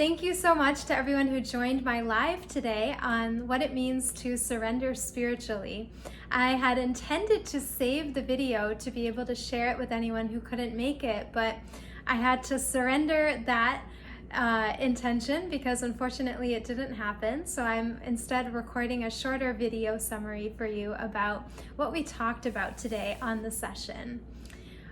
Thank you so much to everyone who joined my live today on what it means to surrender spiritually. I had intended to save the video to be able to share it with anyone who couldn't make it, but I had to surrender that intention because unfortunately it didn't happen. So I'm instead recording a shorter video summary for you about what we talked about today on the session.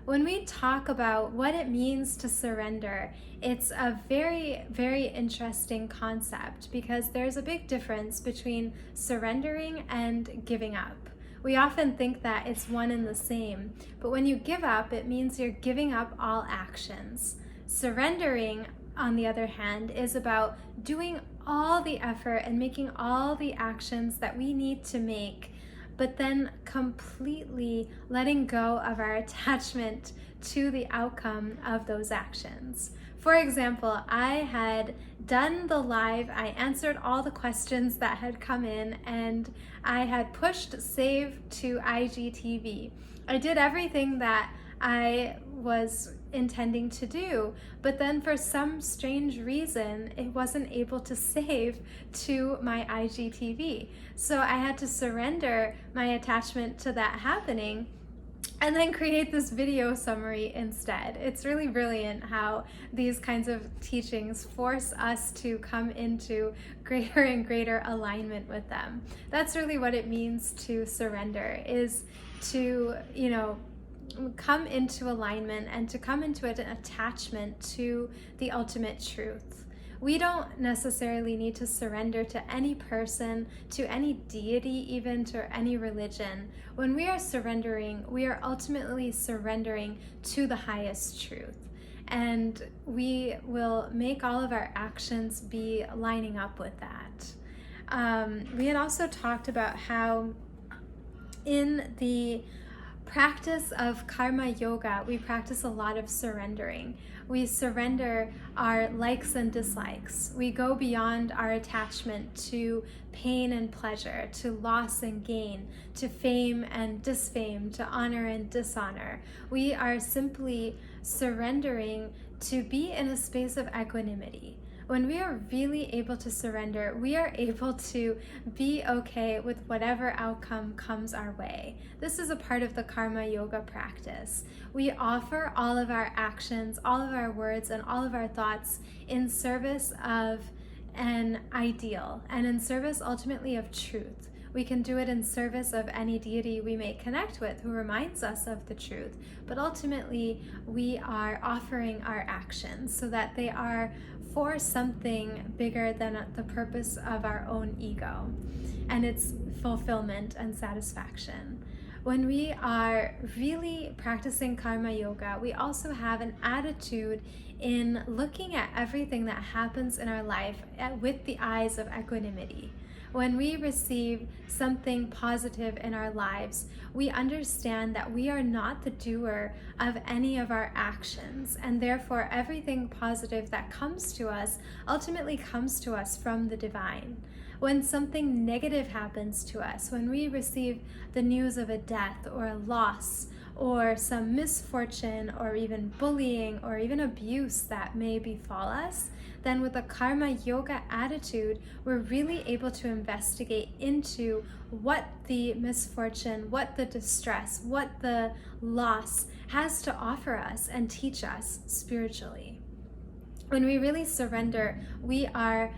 When we talk about what it means to surrender, it's a very, very interesting concept because there's a big difference between surrendering and giving up. We often think that it's one and the same, but when you give up, it means you're giving up all actions. Surrendering, on the other hand, is about doing all the effort and making all the actions that we need to make, but then completely letting go of our attachment to the outcome of those actions. For example, I had done the live, I answered all the questions that had come in, and I had pushed save to IGTV. I did everything that I was intending to do, but then for some strange reason it wasn't able to save to my IGTV. So I had to surrender my attachment to that happening and then create this video summary instead. It's really brilliant how these kinds of teachings force us to come into greater and greater alignment with them. That's really what it means to surrender, is to, come into alignment and to come into an attachment to the ultimate truth. We don't necessarily need to surrender to any person, to any deity, even to any religion. When we are surrendering, we are ultimately surrendering to the highest truth. And we will make all of our actions be lining up with that. We had also talked about how in the practice of karma yoga, we practice a lot of surrendering. We surrender our likes and dislikes. We go beyond our attachment to pain and pleasure, to loss and gain, to fame and disfame, to honor and dishonor. We are simply surrendering to be in a space of equanimity. When we are really able to surrender, we are able to be okay with whatever outcome comes our way. This is a part of the karma yoga practice. We offer all of our actions, all of our words, and all of our thoughts in service of an ideal and in service ultimately of truth. We can do it in service of any deity we may connect with who reminds us of the truth, but ultimately we are offering our actions so that they are for something bigger than the purpose of our own ego and its fulfillment and satisfaction. When we are really practicing karma yoga, we also have an attitude in looking at everything that happens in our life with the eyes of equanimity. When we receive something positive in our lives, we understand that we are not the doer of any of our actions, and therefore everything positive that comes to us ultimately comes to us from the divine. When something negative happens to us, when we receive the news of a death or a loss, or some misfortune, or even bullying, or even abuse that may befall us, then with a karma yoga attitude, we're really able to investigate into what the misfortune, what the distress, what the loss has to offer us and teach us spiritually. When we really surrender, we are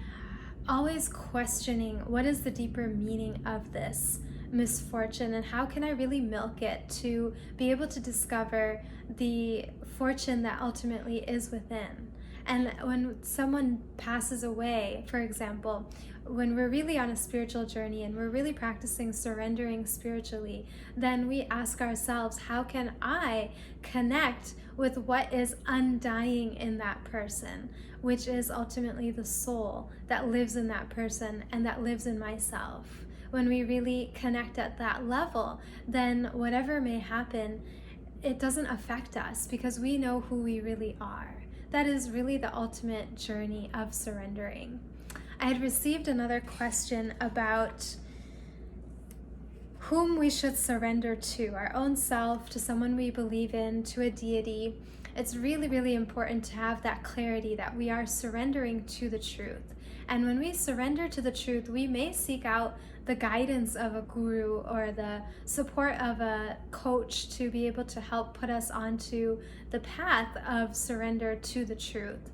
always questioning what is the deeper meaning of this misfortune and how can I really milk it to be able to discover the fortune that ultimately is within. And when someone passes away, for example, when we're really on a spiritual journey and we're really practicing surrendering spiritually, then we ask ourselves, how can I connect with what is undying in that person, which is ultimately the soul that lives in that person and that lives in myself. When we really connect at that level, then whatever may happen, it doesn't affect us because we know who we really are. That is really the ultimate journey of surrendering. I had received another question about whom we should surrender to, our own self, to someone we believe in, to a deity. It's really, really important to have that clarity that we are surrendering to the truth. And when we surrender to the truth, we may seek out the guidance of a guru or the support of a coach to be able to help put us onto the path of surrender to the truth.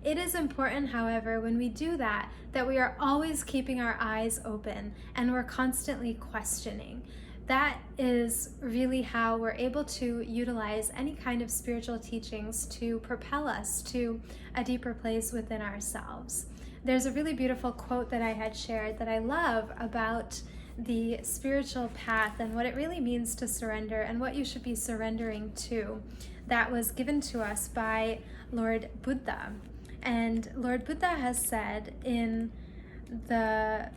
It is important, however, when we do that, that we are always keeping our eyes open and we're constantly questioning. That is really how we're able to utilize any kind of spiritual teachings to propel us to a deeper place within ourselves. There's a really beautiful quote that I had shared that I love about the spiritual path and what it really means to surrender and what you should be surrendering to, that was given to us by Lord Buddha. And Lord Buddha has said in the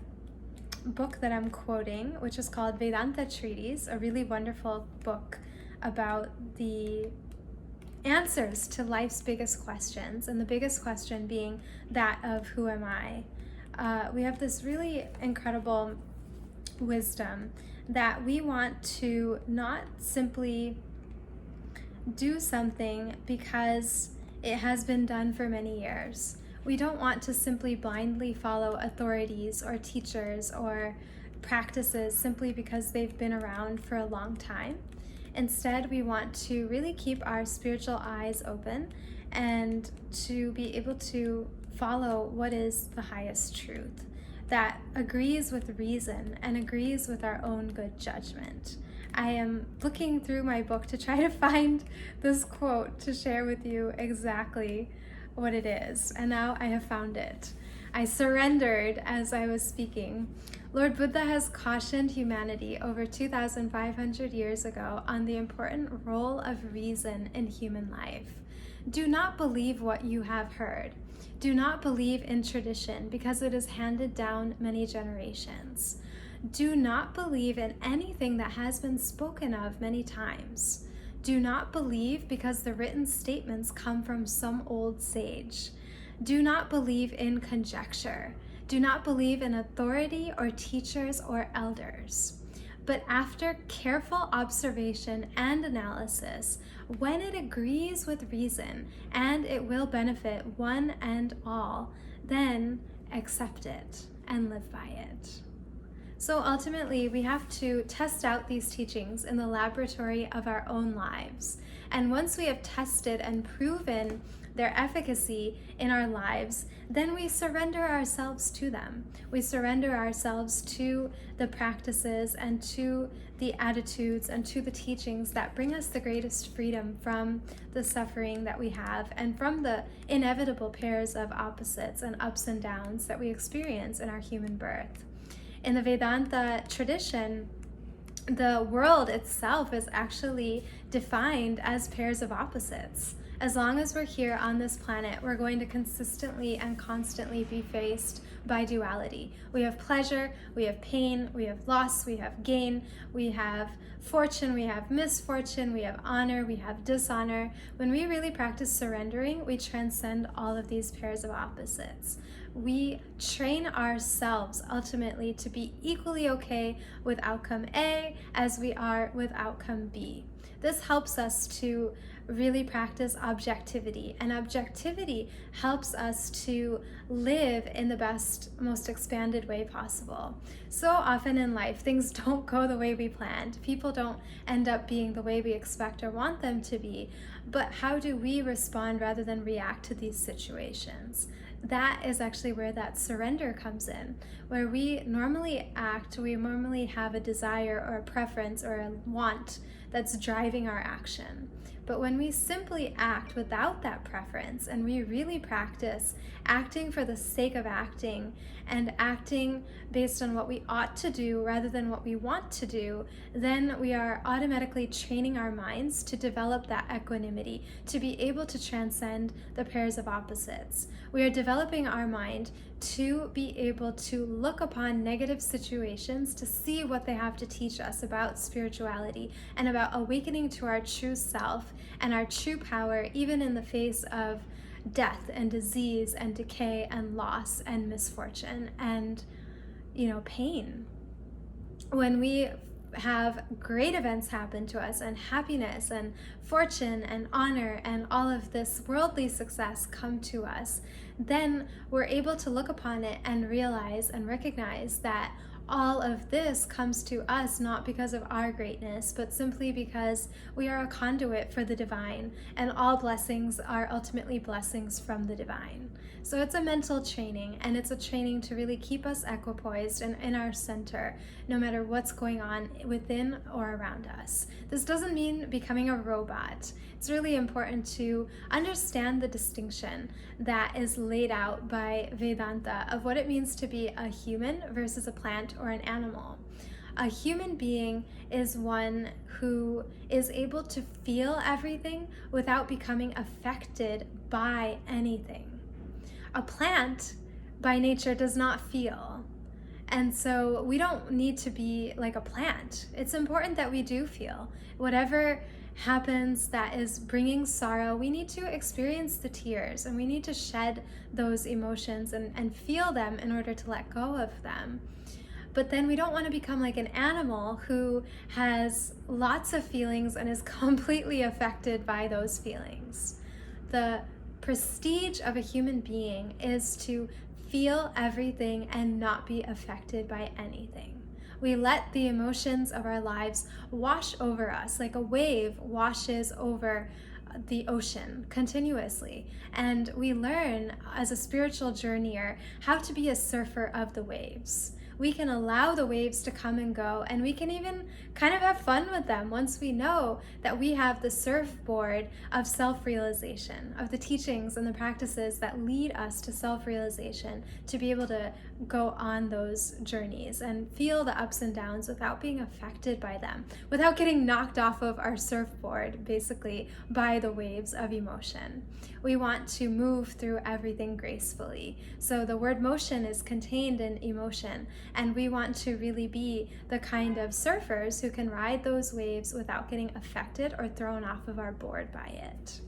book that I'm quoting, which is called Vedanta Treatise, a really wonderful book about the answers to life's biggest questions, and the biggest question being that of who am I? We have this really incredible wisdom that we want to not simply do something because it has been done for many years. We don't want to simply blindly follow authorities or teachers or practices simply because they've been around for a long time. Instead, we want to really keep our spiritual eyes open and to be able to follow what is the highest truth that agrees with reason and agrees with our own good judgment. I am looking through my book to try to find this quote to share with you exactly what it is, and now I have found it. I surrendered as I was speaking. Lord Buddha has cautioned humanity over 2,500 years ago on the important role of reason in human life. Do not believe what you have heard. Do not believe in tradition because it is handed down many generations. Do not believe in anything that has been spoken of many times. Do not believe because the written statements come from some old sage. Do not believe in conjecture. Do not believe in authority or teachers or elders. But after careful observation and analysis, when it agrees with reason and it will benefit one and all, then accept it and live by it. So ultimately, we have to test out these teachings in the laboratory of our own lives. And once we have tested and proven their efficacy in our lives, then we surrender ourselves to them. We surrender ourselves to the practices and to the attitudes and to the teachings that bring us the greatest freedom from the suffering that we have and from the inevitable pairs of opposites and ups and downs that we experience in our human birth. In the Vedanta tradition, the world itself is actually defined as pairs of opposites. As long as we're here on this planet, we're going to consistently and constantly be faced by duality. We have pleasure, we have pain, we have loss, we have gain, we have fortune, we have misfortune, we have honor, we have dishonor. When we really practice surrendering, we transcend all of these pairs of opposites. We train ourselves ultimately to be equally okay with outcome A as we are with outcome B. This helps us to really practice objectivity, and objectivity helps us to live in the best, most expanded way possible. So often in life, things don't go the way we planned. People don't end up being the way we expect or want them to be, but how do we respond rather than react to these situations? That is actually where that surrender comes in, where we normally act, we normally have a desire or a preference or a want that's driving our action. But when we simply act without that preference and we really practice acting for the sake of acting and acting based on what we ought to do rather than what we want to do, then we are automatically training our minds to develop that equanimity, to be able to transcend the pairs of opposites. We are developing our mind to be able to look upon negative situations to see what they have to teach us about spirituality and about awakening to our true self and our true power, even in the face of death and disease and decay and loss and misfortune and pain. When we have great events happen to us, and happiness and fortune and honor and all of this worldly success come to us, then we're able to look upon it and realize and recognize that all of this comes to us not because of our greatness, but simply because we are a conduit for the divine, and all blessings are ultimately blessings from the divine. So it's a mental training, and it's a training to really keep us equipoised and in our center, no matter what's going on within or around us. This doesn't mean becoming a robot. It's really important to understand the distinction that is laid out by Vedanta of what it means to be a human versus a plant or an animal. A human being is one who is able to feel everything without becoming affected by anything. A plant, by nature, does not feel. And so we don't need to be like a plant. It's important that we do feel. Whatever happens that is bringing sorrow, we need to experience the tears, and we need to shed those emotions and feel them in order to let go of them. But then we don't want to become like an animal who has lots of feelings and is completely affected by those feelings. The prestige of a human being is to feel everything and not be affected by anything. We let the emotions of our lives wash over us like a wave washes over the ocean continuously. And we learn as a spiritual journeyer how to be a surfer of the waves. We can allow the waves to come and go, and we can even kind of have fun with them once we know that we have the surfboard of self-realization, of the teachings and the practices that lead us to self-realization, to be able to go on those journeys and feel the ups and downs without being affected by them, without getting knocked off of our surfboard, basically, by the waves of emotion. We want to move through everything gracefully. So the word motion is contained in emotion, and we want to really be the kind of surfers who can ride those waves without getting affected or thrown off of our board by it.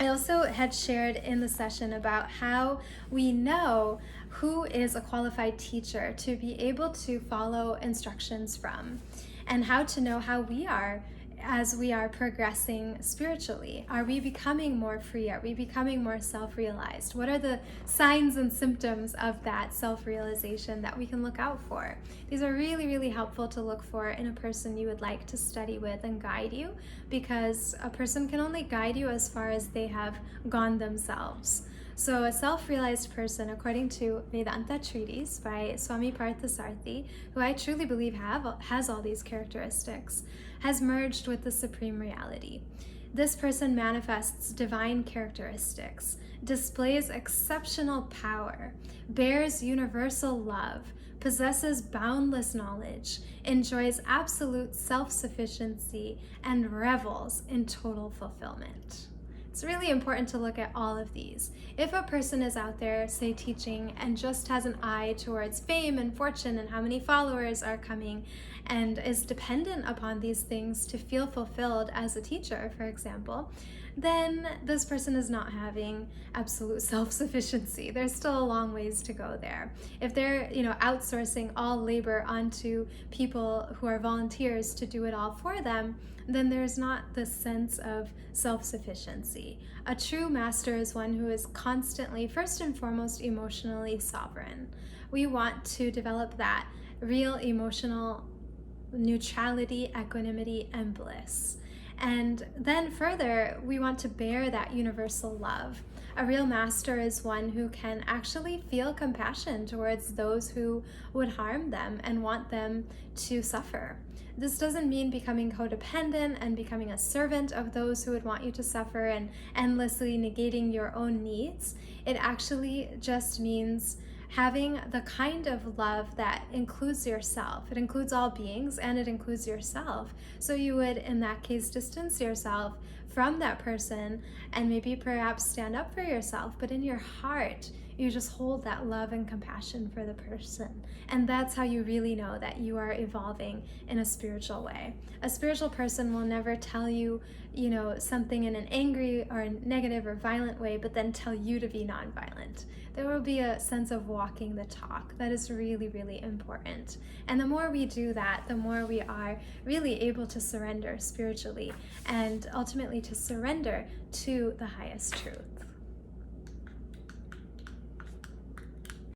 I also had shared in the session about how we know who is a qualified teacher to be able to follow instructions from, and how to know how we are as we are progressing spiritually. Are we becoming more free? Are we becoming more self-realized? What are the signs and symptoms of that self-realization that we can look out for? These are really, really helpful to look for in a person you would like to study with and guide you, because a person can only guide you as far as they have gone themselves. So a self-realized person, according to Vedanta Treatise by Swami Parthasarathi, who I truly believe has all these characteristics, has merged with the Supreme Reality. This person manifests divine characteristics, displays exceptional power, bears universal love, possesses boundless knowledge, enjoys absolute self-sufficiency, and revels in total fulfillment. It's really important to look at all of these. If a person is out there, say, teaching and just has an eye towards fame and fortune and how many followers are coming, and is dependent upon these things to feel fulfilled as a teacher, for example, then this person is not having absolute self-sufficiency. There's still a long ways to go there. If they're, outsourcing all labor onto people who are volunteers to do it all for them, then there's not the sense of self-sufficiency. A true master is one who is constantly, first and foremost, emotionally sovereign. We want to develop that real emotional neutrality, equanimity, and bliss. And then further, we want to bear that universal love. A real master is one who can actually feel compassion towards those who would harm them and want them to suffer. This doesn't mean becoming codependent and becoming a servant of those who would want you to suffer and endlessly negating your own needs. It actually just means having the kind of love that includes yourself. It includes all beings, and it includes yourself. So you would, in that case, distance yourself from that person and maybe perhaps stand up for yourself, but in your heart, you just hold that love and compassion for the person. And that's how you really know that you are evolving in a spiritual way. A spiritual person will never tell you something in an angry or negative or violent way, but then tell you to be nonviolent. There will be a sense of walking the talk. That is really, really important. And the more we do that, the more we are really able to surrender spiritually and ultimately to surrender to the highest truth.